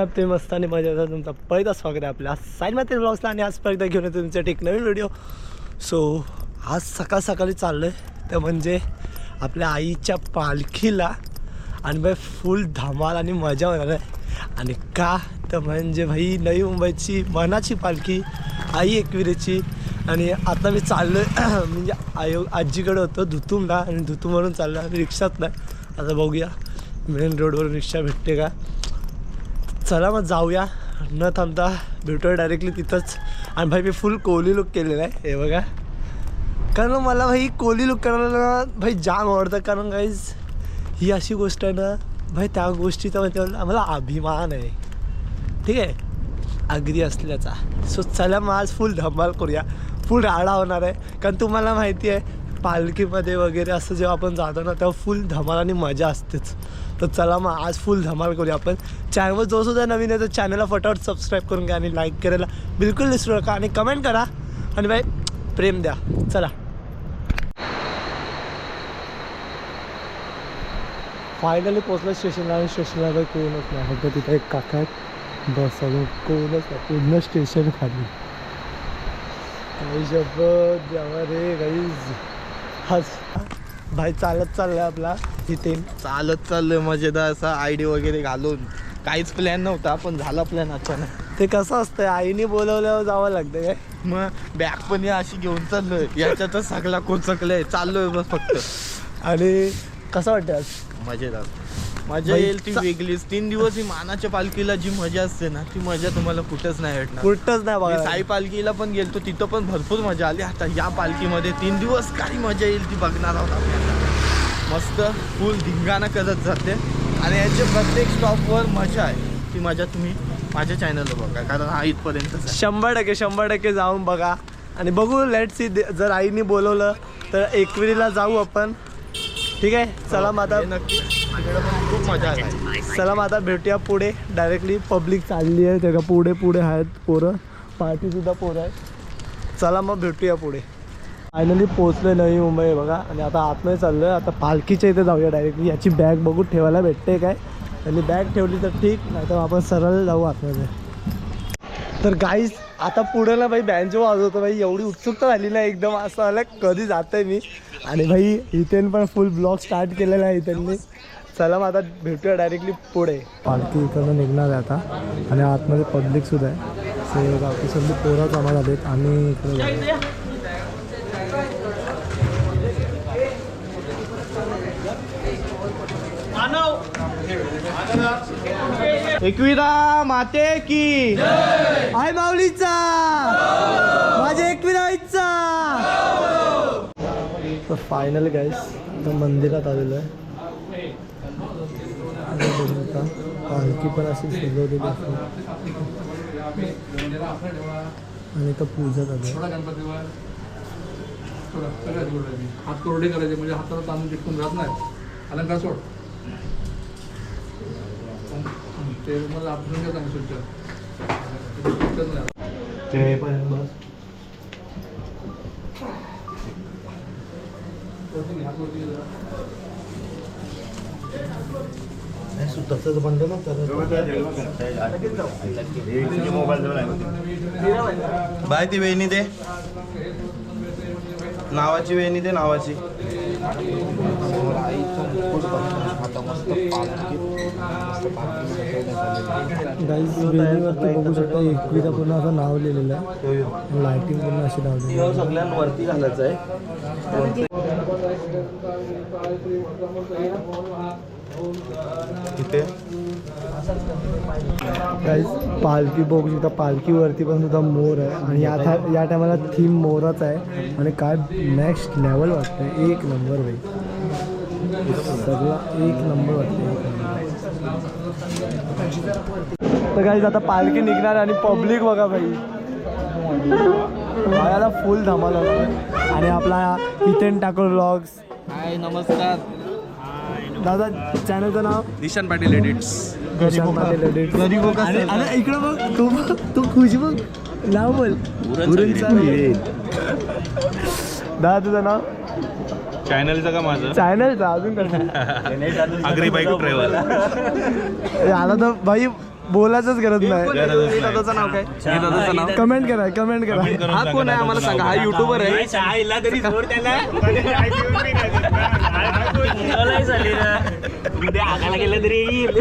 साहेब ते मस्त आणि मजा येतात. तुमचं पहिलं स्वागत आहे आपल्या साईड मात्र ब्लॉग्सला. आणि आज परत घेऊन येतो तुमच्यासाठी एक नवीन व्हिडिओ. सो आज सकाळी चाललो आहे ते म्हणजे आपल्या आईच्या पालखीला. आणि भाई फुल धमाल आणि मजा होणार आहे. आणि का तर म्हणजे भाई नवी मुंबईची मनाची पालखी आई एकविरेची. आणि आता मी चाललो आहे म्हणजे आजीकडे होतो धुतूमला आणि धुतूमवरून चाललो आणि रिक्षात नाही. आता बघूया मेन रोडवरून रिक्षा भेटते का. चला मग जाऊया न थांबता भेटूया डायरेक्टली तिथंच. आणि भाई मी फुल कोहली लुक केलेला आहे हे बघा. कारण मला भाई कोहली लुक करायला भाई जाम आवडतं. कारण गाईज ही अशी गोष्ट आहे ना भाई त्या गोष्टीचा म्हणजे आम्हाला अभिमान आहे. ठीक आहे अगदी असल्याचा. सो चला मग आज फुल धमाल करूया. फुल राडा होणार आहे. कारण तुम्हाला माहिती आहे पालखीमध्ये वगैरे असं जेव्हा आपण जातो ना तेव्हा फुल धमाल आणि मजा असतेच. तर चला मग आज फुल धमाल करूया आपण. चॅनलवर जो सुद्धा नवीन आहे तर चॅनलला फटाफट सबस्क्राईब करून घ्या आणि लाईक करायला बिलकुल विसरू नका. आणि कमेंट करा आणि भाई प्रेम द्या. चला फायनली पोचलं स्टेशनला. आणि स्टेशनला काही कोणच नाही फक्त तिथं एक काका आहेत बस. अजून कोणच नाही पूर्ण स्टेशन खाली. काही शपथ द्यावा रे गाईज. हाच भाई चालत चाललाय आपला इथे. चालत चाललोय मजेदार असा आयडी वगैरे घालून. काहीच प्लॅन नव्हता पण झाला प्लॅन अचानक. ते कसं असतंय आईने बोलवल्यावर जावं लागतं काय. मग बॅग पण अशी घेऊन चाललोय. याच्यातच सगळा कोचकलंय. चाललोय बस फक्त. आणि कसं वाटतं आज. मजेदार मजा येईल ती वेगळीच. 3 दिवस ही मानाच्या पालखीला जी मजा असते ना ती मजा तुम्हाला कुठंच नाही भेटणार. कुठंच नाही बघा. साई पालखीला पण गेलतो तिथं पण भरपूर मजा आली. आता या पालखीमध्ये 3 दिवस काही मजा येईल ती बघणार आहोत आपण. मस्त फुल धिंगाणा करत जाते. आणि याच्या प्रत्येक स्टॉपवर मजा आहे. ती मजा तुम्ही माझ्या चॅनलला बघा कारण हा इथपर्यंत 100% जाऊन बघा. आणि बघू लेट्स सी जर आईने बोलवलं तर एकविरीला जाऊ आपण. ठीक आहे चला मग आता नक्की तिकडे पण खूप मजा आहे. चला मग आता भेटूया पुढे. डायरेक्टली पब्लिक चालली आहे त्या का पुढे आहेत पोरं. पार्टीसुद्धा पोरं आहेत. चला मग भेटूया पुढे. फायनली पोचलो नवी मुंबई बघा. आणि आता आतमध्ये चाललो आहे. आता पालखीच्या इथे जाऊया डायरेक्टली. याची बॅग बघू ठेवायला भेटते काय. आणि बॅग ठेवली तर ठीक नाही तर आपण सरळ जाऊ आतमध्ये. तर गाईज आता पुढे ना भाई बँजो वाजवतो भाई. एवढी उत्सुकता झाली ना एकदम असं आलं कधी जात आहे मी. आणि भाई इथेन पण फुल ब्लॉग स्टार्ट केलेला आहे इथेननी. चला मग आता भेटूया डायरेक्टली पुढे. पालखी इकडनं निघणार आहे आता. आणि आतमध्ये पब्लिकसुद्धा आहे. सो बाकी सगळी पोरं जमा झालेत. आम्ही इकडे एकविरा माते की आय माऊलीचा माझ्या एकविराईचा. तर फायनल गाईस तर मंदिरात आलेलो आहे. पालखी पण अशी सजवलेली असते. आणि तर पूजा झाली. हात कोरडे करायचे म्हणजे हाताला तांदूळ चिटकून राहत नाही. अलंकार सोड ते मला आपण काय सांगू शकतो. तसंच बंद ना बाय ती वेणी दे. नावाची वेणी दे नावाची. बघू शकता एकवीरा पूर्ण असं नाव लिहिलेलं आहे. लायटिंग पूर्ण अशी लावली आहे. सगळ्यांवरती घालायचं आहे. काही पालखी बघू शकता. पालखीवरती पण सुद्धा मोर आहे. आणि या टायमाला थीम मोराच आहे. आणि काय नेक्स्ट लेवल वाटतं. एक नंबर भाई सगळं एक नंबर वाटतं. तर काही आता पालखी निघणार आणि पब्लिक बघा भाई भायाला फुल धमाल होतो. आणि आपला इथेन ठाकूर व्लॉग्स. हाय नमस्कार दादा चॅनलचं नाव निशान पाटील एडिट्स. अरे इकडं बघ तू खुशी बघ नाव बोल. दादा तुझं नाव चॅनलचं का माझं चॅनलचा अजून कसं आगरी बाईक ड्रायव्हर याला तर भाई बोलायचंच गरज नाही. दादाचं नाव काय? कमेंट करा. हा कोण आहे आम्हाला सांगा. हा युट्यूबर आहे. गेलं तरी येईल.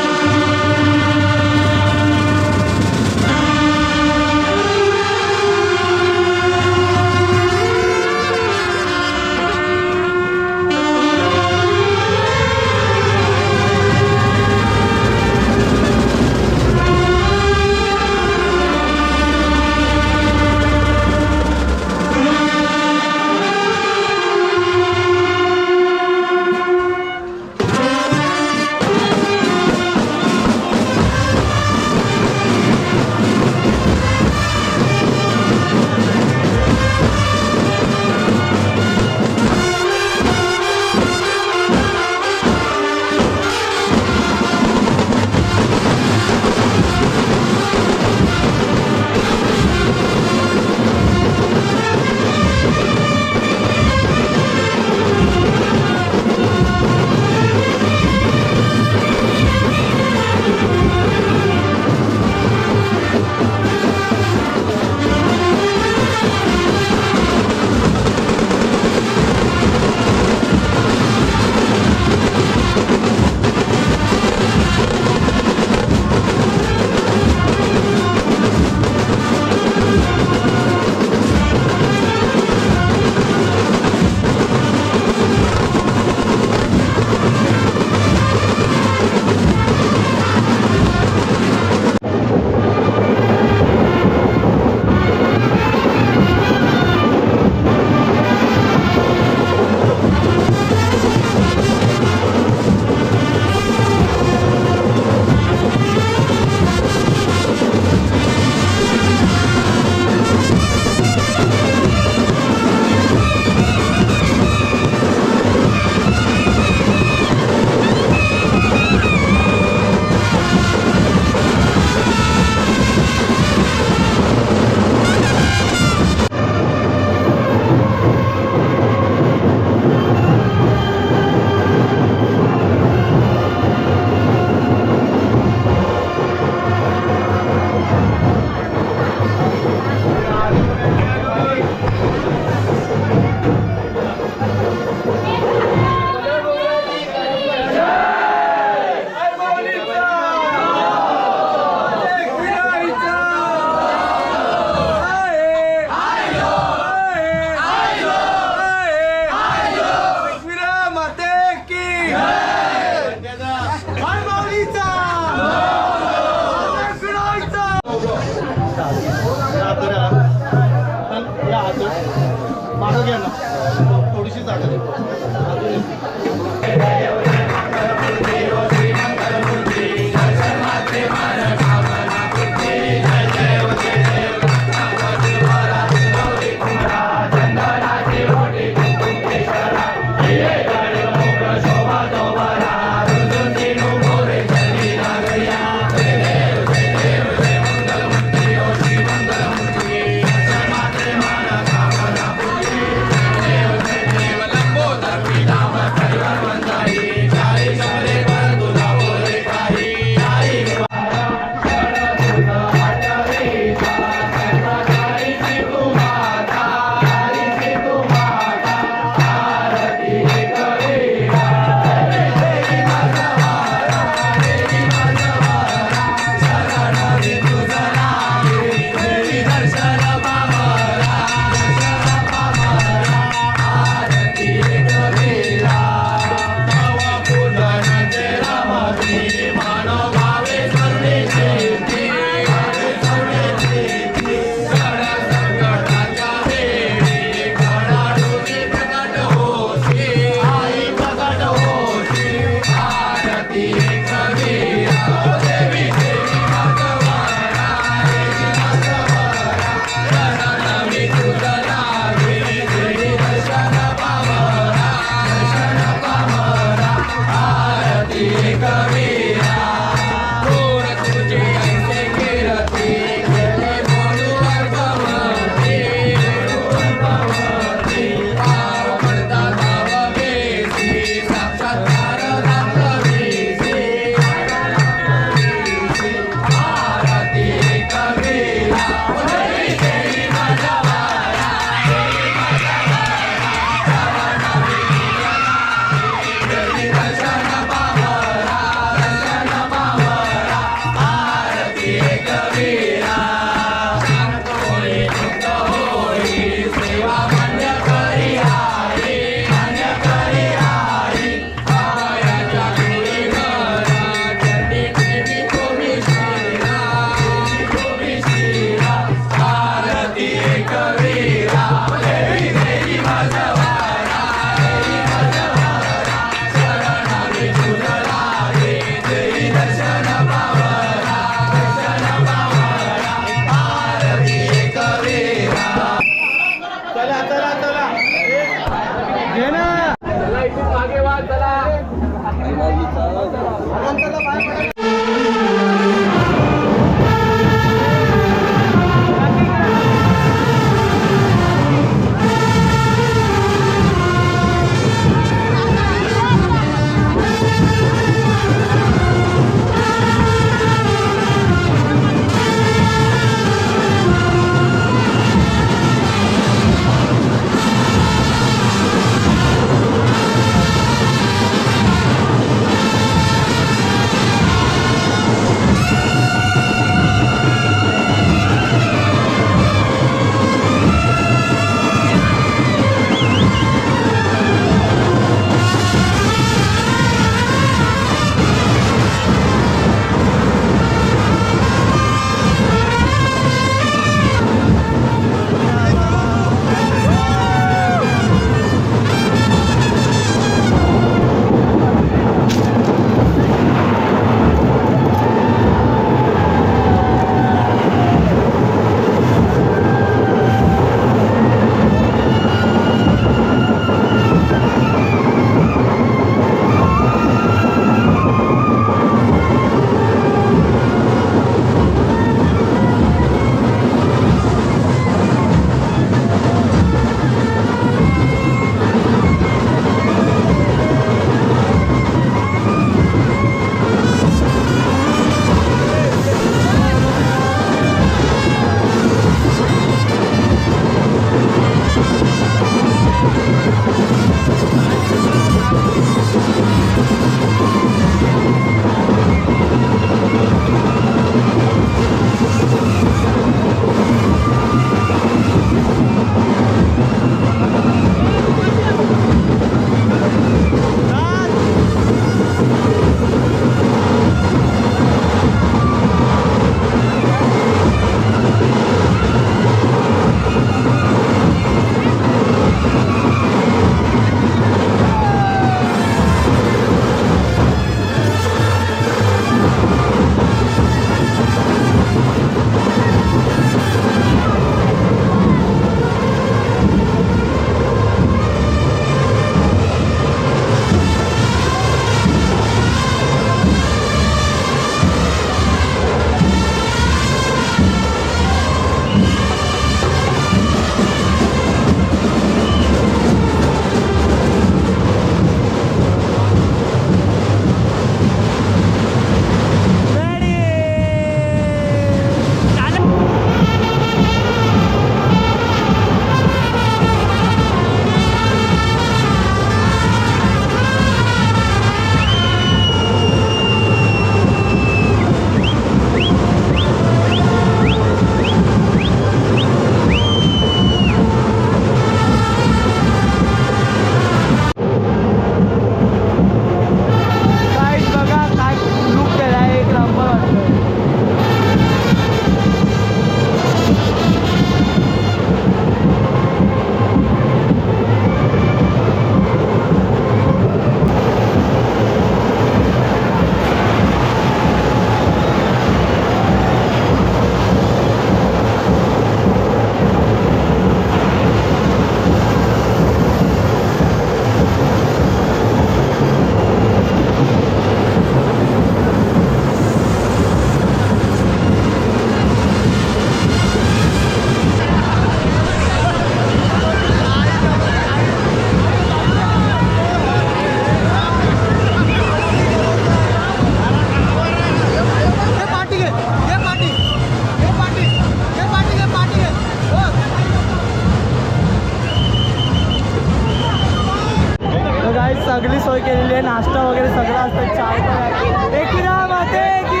नाश्ता वगैरे सगळं असतं, चाय पण आहे. एकविरा माते की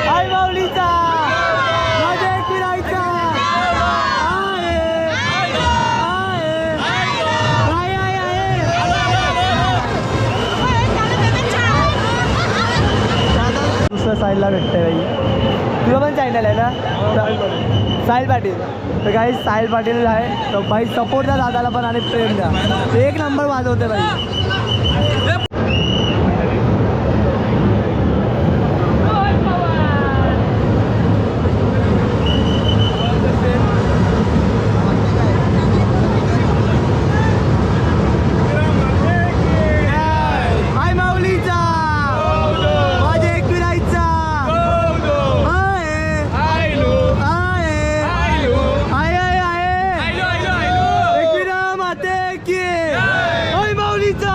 आई माऊलीचा माझ्या एकविराईचा आहे, दुसऱ्या साईडला भेटते भाई. तुझं पण चॅनल आहे ना साहिल पाटील. तर काही साहिल पाटील आहे तर भाई सपोर्ट द्या दादाला पण आणि प्रेम द्या. एक नंबर वाजवते भाई. आई माऊलीचा माझ्या एकविराईचा एकविरा माते की आई माऊलीचा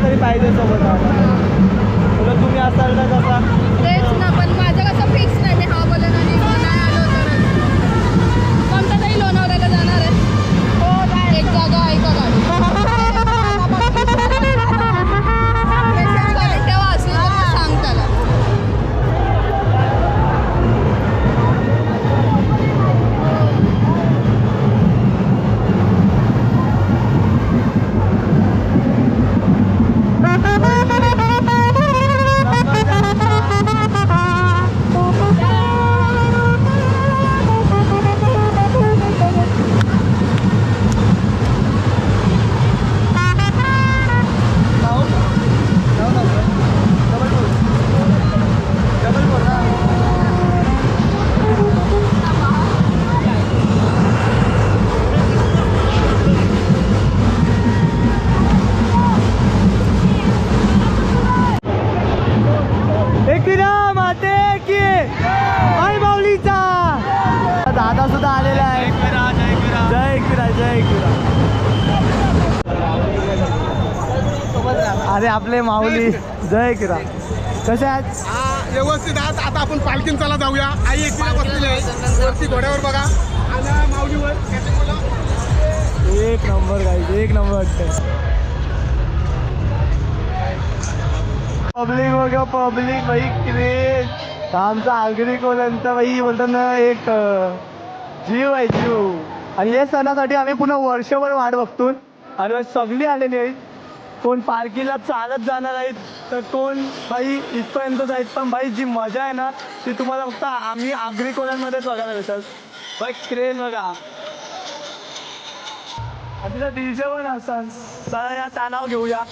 कोणतरी पाहिजे सोबत आम्हाला. तुला तुम्ही असाल ना तसा. तेच ना, पण माझं कसं फिक्स नाही. मी हा बोलेन आणि नाही आलो तर कोणता तरी लोणावळ्याला जाणार आहे. एक जागा आहे का गाडी तेव्हा असली तर मग सांग त्याला. दादा सुद्धा आलेला आहे. जय एकविरा जय एकविरा. अरे आपले माऊली जय एकविरा कसे आहेत? व्यवस्थित आहात. आता आपण पालखीन चला जाऊया. आई एकटीला बसलेली आहे वरती घोड्यावर बघा. आणि माऊलीवर एक नंबर गाईज एक नंबर वाटतं. पब्लिक बघा पब्लिक भाई क्रेज. आमचा आगरी कोल्यांचा भाई बोलतात ना एक जीव आहे जीव. आणि या सणासाठी आम्ही पुन्हा वर्षभर वाट बघतो. आणि सगळी आलेली आहेत. कोण पालखीला चालत जाणार आहेत तर कोण भाई इथपर्यंत जायत. पण भाई जी मजा आहे ना ती तुम्हाला फक्त आम्ही आगरी कोल्यांमध्येच बघायला भेटतात. भाई क्रेज बघा. आणि तिला डीजे पण असतात. चला या तानाव घेऊया.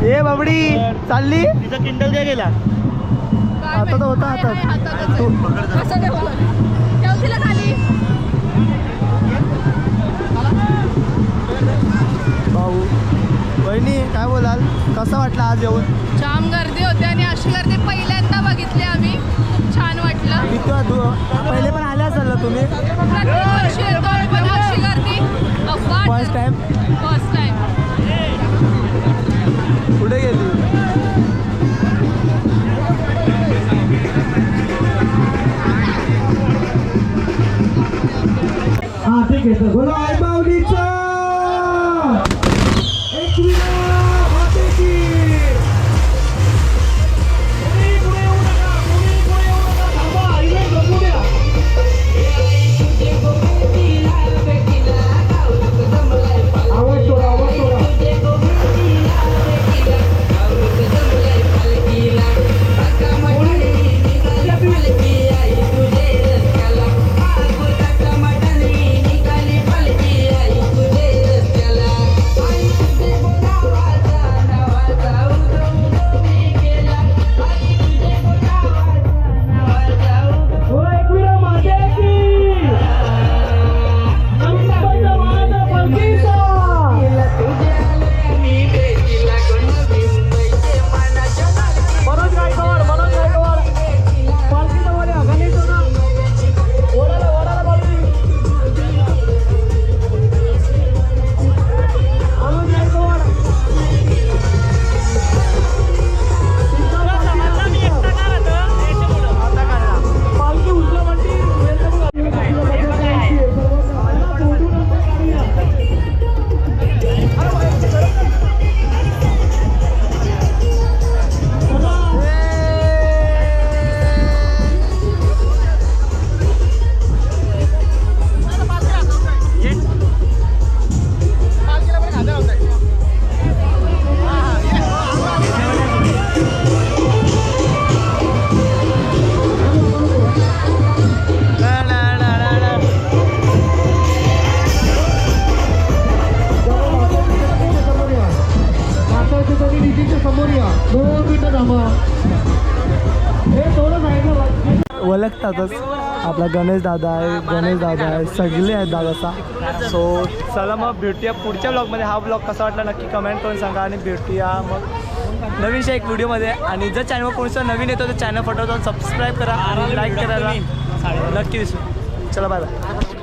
ए बाबडी चालली तिचा किंडल काय गेला? हातात होता, हातात. तू असं ठेव ठेव तिला खाली. भाऊ बहिणी काय बोलाल, कसा वाटला आज येऊन? जाम गर्दी होती आणि अशी गर्दी पहिल्यांदा बघितली आम्ही. खूप छान वाटलं. पहिले पण आले असाल ना तुम्ही? प्रत्येक वर्षी येतो पण अशी गर्दी फर्स्ट टाइम? First time. कुठे गेली? हा ठीक आहे सर. बोला आई माऊलीचा ओळखतातच. आपला गणेश दादा आहे, सगळे आहेत दादाचा. सो चला मग भेटूया पुढच्या ब्लॉगमध्ये. हा ब्लॉग कसा वाटला नक्की कमेंट करून सांगा आणि भेटूया मग नवीनशा एक व्हिडिओमध्ये. आणि जर चॅनलवर कोणीसं नवीन येतो तर चॅनल फटवतो सबस्क्राईब करा आणि लाईक करायला नक्की विसरू. चला बाय बाय.